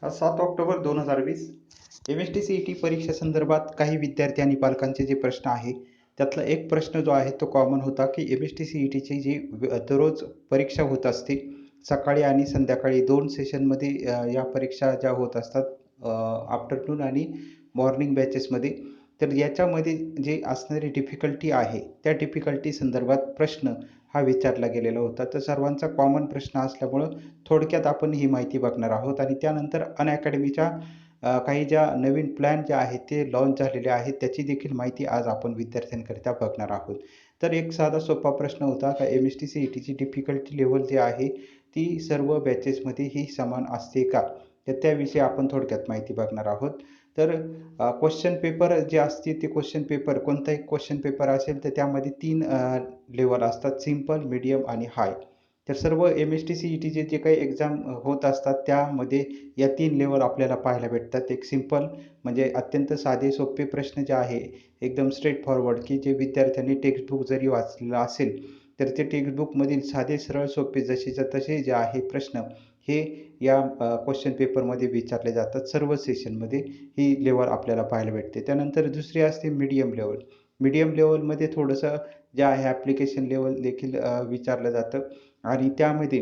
आज 7 October 2020 MST-CET परीक्षे संदर्भात काही विद्यार्थी आणि पालकांचे जे प्रश्न आहे, त्यातला एक प्रश्न जो आहे तो कॉमन होता, की MST-CETची जी दररोज परीक्षा होत असते, सकाळी आणि संध्याकाळी 2 सेशनमध्ये या परीक्षा ज्या होत असतात, आफ्टरनून आणि मॉर्निंग बॅचेसमध्ये. तर याच्यामध्ये जे असणारी डिफिकल्टी आहे, त्या डिफिकल्टी संदर्भात प्रश्न हा विचारला गेलेला होता. तर सर्वांचा कॉमन प्रश्न असल्यामुळं थोडक्यात आपण ही माहिती बघणार आहोत आणि त्यानंतर अनअकॅडमीच्या काही ज्या नवीन प्लॅन जे आहेत ते लॉन्च झालेले आहेत, त्याची देखील माहिती आज आपण विद्यार्थ्यांकरिता बघणार आहोत. तर एक साधा सोपा प्रश्न होता का MST-CETची डिफिकल्टी लेव्हल जी आहे, ती सर्व बॅचेसमध्ये ही समान असते का? तर त्याविषयी आपण थोडक्यात माहिती बघणार आहोत. तर क्वेश्चन पेपर जे असतील ते क्वेश्चन पेपर कोणताही क्वेश्चन पेपर असेल तर त्यामध्ये 3 लेव्हल असतात सिंपल, मीडियम आणि हाय. तर सर्व MST-CETचे जे काही एक्झाम होत असतात त्यामध्ये या 3 लेव्हल आपल्याला पाहायला भेटतात. एक सिंपल म्हणजे अत्यंत साधे सोपे प्रश्न जे आहे एकदम स्ट्रेट फॉरवर्ड की जे विद्यार्थ्यांनी टेक्स्टबुक जरी वाचलेलं असेल, तर ते टेक्स्टबुकमधील साधे सरळ सोपे जसेच्या तसे जे आहे प्रश्न हे या क्वेश्चन पेपरमध्ये विचारले जातात. सर्व सेशनमध्ये ही लेव्हल आपल्याला पाहायला भेटते. त्यानंतर दुसरी असते मीडियम लेव्हल. मीडियम लेव्हलमध्ये थोडंसं जे आहे ॲप्लिकेशन लेव्हल देखील विचारलं जातं आणि त्यामध्ये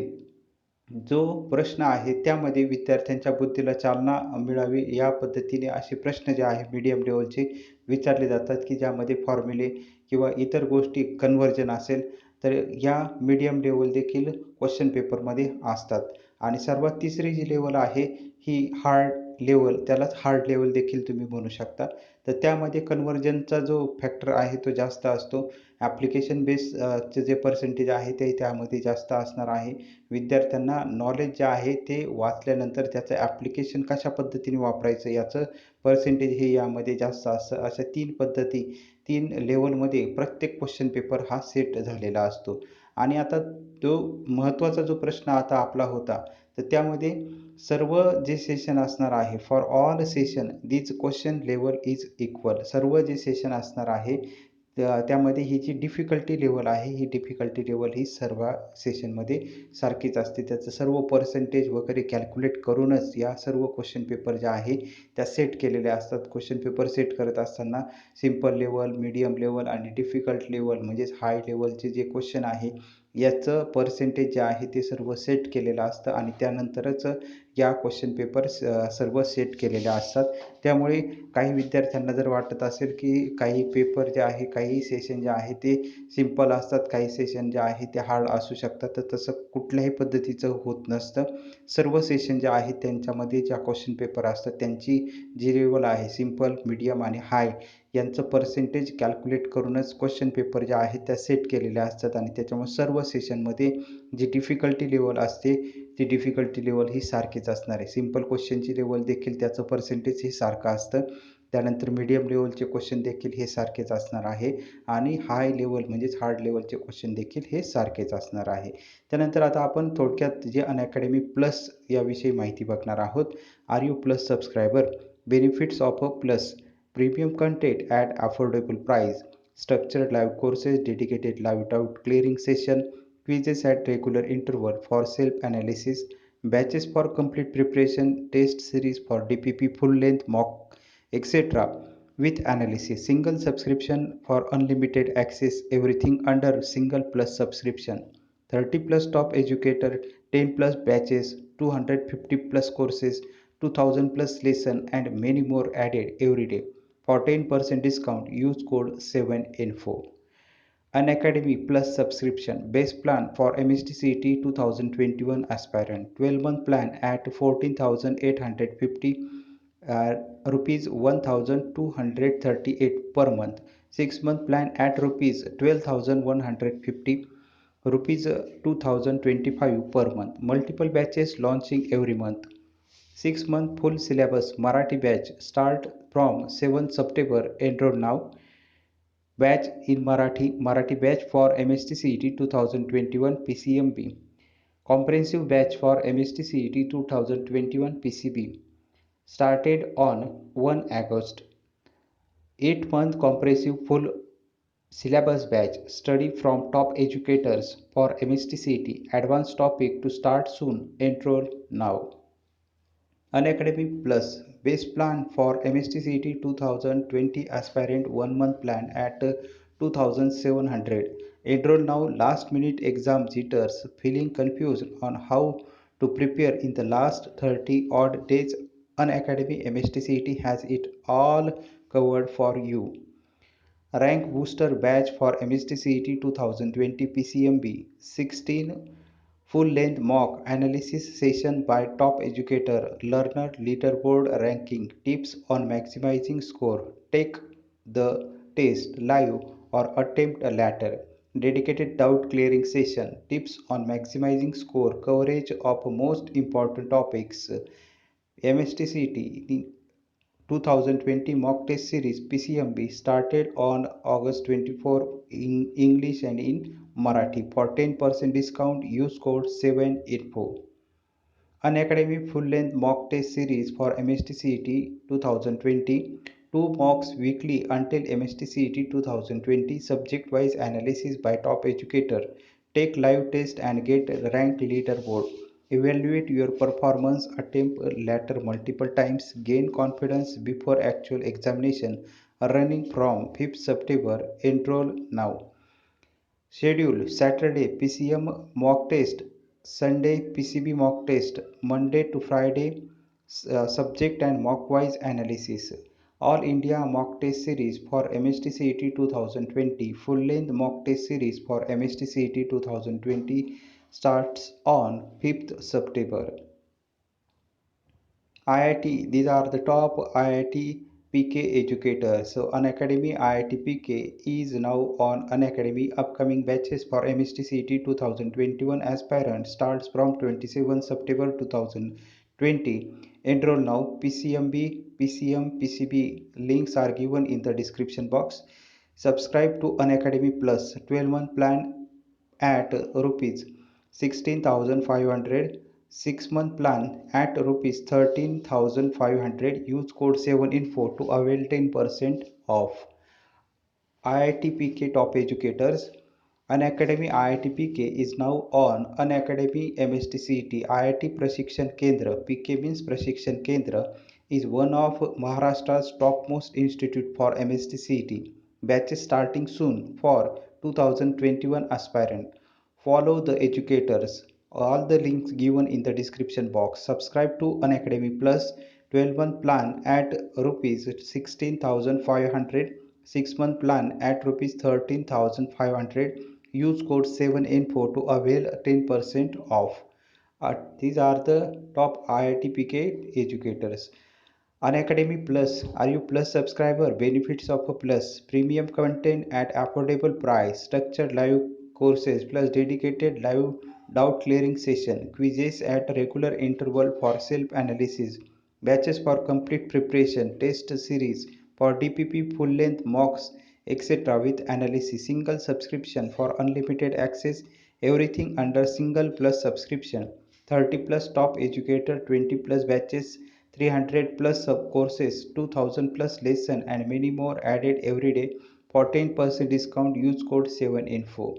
जो प्रश्न आहे त्यामध्ये विद्यार्थ्यांच्या बुद्धीला चालना मिळावी या पद्धतीने असे प्रश्न जे आहे मीडियम लेव्हलचे विचारले जातात, की ज्यामध्ये फॉर्म्युले किंवा इतर गोष्टी कन्व्हर्जन असेल, तर या मीडियम लेव्हल देखील क्वेश्चन पेपरमध्ये असतात. आणि सर्वात तिसरी जी लेव्हल आहे ही हार्ड लेव्हल, त्यालाच हार्ड लेव्हल देखील तुम्ही म्हणू शकता. तर त्यामध्ये कन्व्हर्जनचा जो फॅक्टर आहे तो जास्त असतो. ॲप्लिकेशन बेस चे जे पर्सेंटेज आहे ते त्यामध्ये जास्त असणार आहे. विद्यार्थ्यांना नॉलेज जे आहे ते वाचल्यानंतर त्याचं ॲप्लिकेशन कशा पद्धतीने वापरायचं याचं पर्सेंटेज हे यामध्ये जास्त असतं. अशा 3 पद्धती 3 लेव्हलमध्ये प्रत्येक क्वेश्चन पेपर हा सेट झालेला असतो. आणि आता तो महत्त्वाचा जो प्रश्न आता आपला होता, तर त्यामध्ये सर्व जे सेशन असणार आहे for all session this question level is equal. सर्व जे सेशन असणार आहे त्यामध्ये ही जी डिफिकल्टी लेव्हल आहे, ही डिफिकल्टी लेव्हल ही सर्व सेशनमध्ये सारखीच असते. त्याचं सर्व पर्सेंटेज वगैरे कॅल्क्युलेट करूनच या सर्व क्वेश्चन पेपर ज्या आहे त्या सेट केलेल्या असतात. क्वेश्चन पेपर सेट करत असताना सिंपल लेव्हल, मीडियम लेव्हल आणि डिफिकल्ट लेव्हल म्हणजेच हाय लेव्हलचे जे क्वेश्चन आहे, याचं पर्सेंटेज जे आहे ते सर्व सेट केलेलं असतं आणि त्यानंतरच या क्वेश्चन पेपर सर्व सेट केलेल्या असतात. त्यामुळे काही विद्यार्थ्यांना जर वाटत असेल, की काही पेपर जे आहे, काही सेशन जे आहे ते सिंपल असतात, काही सेशन जे आहे ते हार्ड असू शकतात. तर तसं कुठल्याही पद्धतीचं होत नसतं. सर्व सेशन जे आहेत त्यांच्यामध्ये ज्या क्वेश्चन पेपर असतात त्यांची जी लेव्हल आहे सिंपल, मीडियम आणि हाय यांचं पर्सेंटेज कॅल्क्युलेट करूनच क्वेश्चन पेपर ज्या आहेत त्या सेट केलेल्या असतात आणि त्याच्यामुळे सर्व सेशनमध्ये जी डिफिकल्टी लेव्हल असते, ती डिफिकल्टी लेव्हल ही सारखीच असणार आहे. सिंपल क्वेश्चनची लेव्हल देखील त्याचं पर्सेंटेज हे सारखं असतं. त्यानंतर मीडियम लेव्हलचे क्वेश्चन देखील हे सारखेच असणार आहे आणि हाय लेव्हल म्हणजेच हार्ड लेव्हलचे क्वेश्चन देखील हे सारखेच असणार आहे. त्यानंतर आता आपण थोडक्यात जे अनअकॅडमी प्लस याविषयी माहिती बघणार आहोत. Are you plus subscriber? Benefits of a plus. Premium content at affordable price. Structured live courses, dedicated live doubt clearing session, quizzes at regular interval for self-analysis, batches for complete preparation, test series for DPP full length mock, etc. with analysis. Single subscription for unlimited access, everything under single plus subscription. 30 plus top educator, 10 plus batches, 250 plus courses, 2000 plus lesson and many more added every day. For 10% discount, use code 7info. Unacademy Plus subscription. Base plan for MSTCET 2021 aspirant. 12-month plan at 14,850 uh, rupees 1,238 per month. 6-month plan at rupees 12,150 rupees 2,025 per month. Multiple batches launching every month. 6-month full syllabus Marathi batch start from 7th September. Enroll now. Batch in Marathi batch for MSTCET 2021 PCMB. Comprehensive batch for MSTCET 2021 PCB. Started on 1 August. 8-month comprehensive full syllabus batch. Study from top educators for MSTCET. Advanced topic to start soon. Enroll now. Unacademy Plus Base Plan for MSTCT 2020 Aspirant 1 month plan at 2700. Enroll now. Last minute exam jitters. Feeling confused on how to prepare in the last 30 odd days? Unacademy MSTCT has it all covered for you. Rank Booster Badge for MSTCT 2020 PCMB 16 full-length mock analysis session by top educator, learner leaderboard ranking, tips on maximizing score, take the test live or attempt a latter, dedicated doubt clearing session, tips on maximizing score, coverage of most important topics, MSTCT 2020 mock test series PCMB started on August 24 in English and in Marathi. For 10% discount, use code 7info. Unacademy full-length mock test series for MSTCET 2020. Two mocks weekly until MSTCET 2020. Subject-wise analysis by top educator. Take live test and get ranked leaderboard. Evaluate your performance. Attempt a ladder multiple times. Gain confidence before actual examination. Running from 5th September. Enroll now. Schedule: Saturday PCM mock test, Sunday PCB mock test, Monday to Friday subject and mock wise analysis. All India mock test series for MSTCET 2020. Full length mock test series for MSTCET 2020 starts on 5th September. IIT, these are the top IIT PK educators. So Unacademy IIT PK is now on Unacademy. Upcoming batches for MSTCT 2021 aspirants starts from 27 September 2020. Enroll now. PCMB, PCM, PCB links are given in the description box. Subscribe to Unacademy Plus 12-month plan at rupees 16,500, 6-month plan at rupees 13,500. Use code 7info to avail 10% off. IIT PK top educators. Unacademy IIT PK is now on Unacademy MSTCET. IIT Prashikshan Kendra, PK means Prashikshan Kendra, is one of Maharashtra's topmost institute for MSTCET. Batches starting soon for 2021 aspirant. Follow the educators. All the links given in the description box. Subscribe to Unacademy Plus 12-month plan at rupees 16,500, 6-month plan at rupees 13,500. Use code 7info to avail 10% off. These are the top IIT educators. Unacademy Plus. Are you Plus subscriber? Benefits of a Plus. Premium content at affordable price. Structured live courses plus dedicated live doubt clearing session. Quizzes at regular interval for self-analysis. Batches for complete preparation. Test series for DPP full length mocks etc. with analysis. Single subscription for unlimited access. Everything under single plus subscription. 30 plus top educator, 20 plus batches, 300 plus sub courses, 2000 plus lesson and many more added every day. For 10% discount, use code 7info.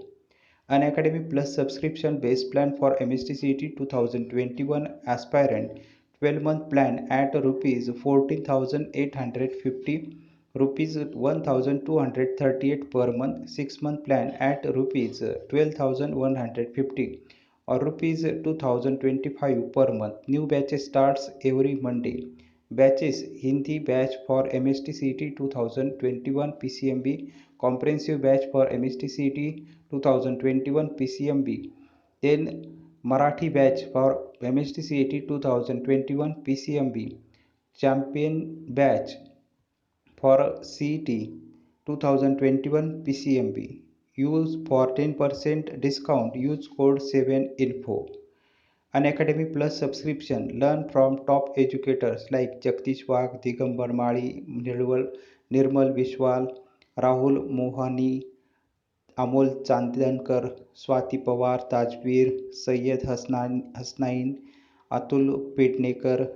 Unacademy Plus subscription base plan for MSTCET 2021 aspirant, 12-month plan at rupees 14,850, rupees 1,238 per month. 6-month plan at rupees 12,150 or rupees 2025 per month. New batches starts every Monday. Batches: Hindi batch for MSTCET 2021 PCMB, comprehensive batch for MSTCET 2021 PCMB, then Marathi batch for MSTCET 2021 PCMB, champion batch for CET 2021 PCMB. Use for 10% discount. Use code 7info. Unacademy Plus subscription. Learn from top educators like Jagdish Wagh, Digambar Mali, Nirmal Vishwal, Rahul Mohani, Amol Chandankar, Swati Pawar, Tajveer, Sayyed Hasnain, Atul Pednekar,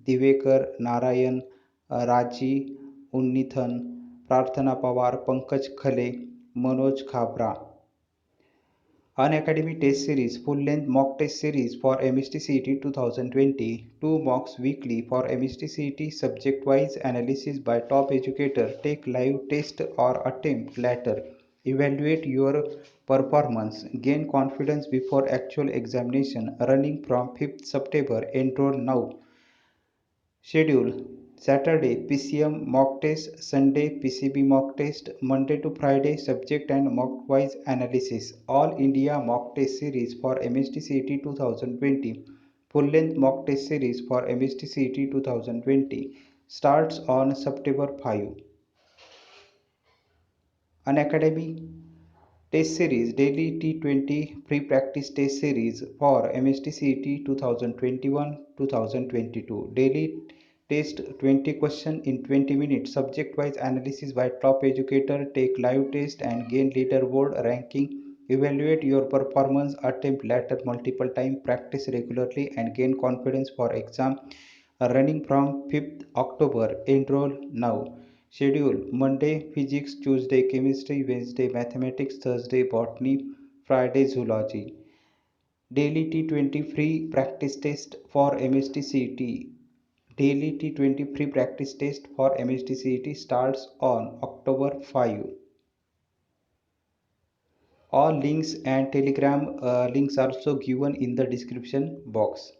Divekar Narayan, Raji Unnithan, Prarthana Pawar, Pankaj Khale, Manoj Khabra. Unacademy Test Series full-length mock test series for MST-CET 2020. 2 mocks weekly for MST-CET subject-wise analysis by top educator. Take live test or attempt later. Evaluate your performance. Gain confidence before actual examination. Running from 5th September. Enroll now. Schedule: Saturday PCM mock test, Sunday PCB mock test, Monday to Friday subject and mock wise analysis. All India mock test series for MST-CET 2020. Full length mock test series for MST-CET 2020 starts on September 5. Unacademy Test Series Daily T20 Pre-Practice Test Series for MST-CET 2021-2022. Daily Test 20 question in 20 minutes. Subject-wise analysis by top educator. Take live test and gain leaderboard ranking. Evaluate your performance. Attempt later multiple time. Practice regularly and gain confidence for exam. Running from 5th October. Enroll now. Schedule: Monday Physics, Tuesday Chemistry, Wednesday Mathematics, Thursday Botany, Friday Zoology. Daily T20 free practice test for MST-CET. Daily T20 free practice test for MST-CET starts on October 5. All links and Telegram links are also given in the description box.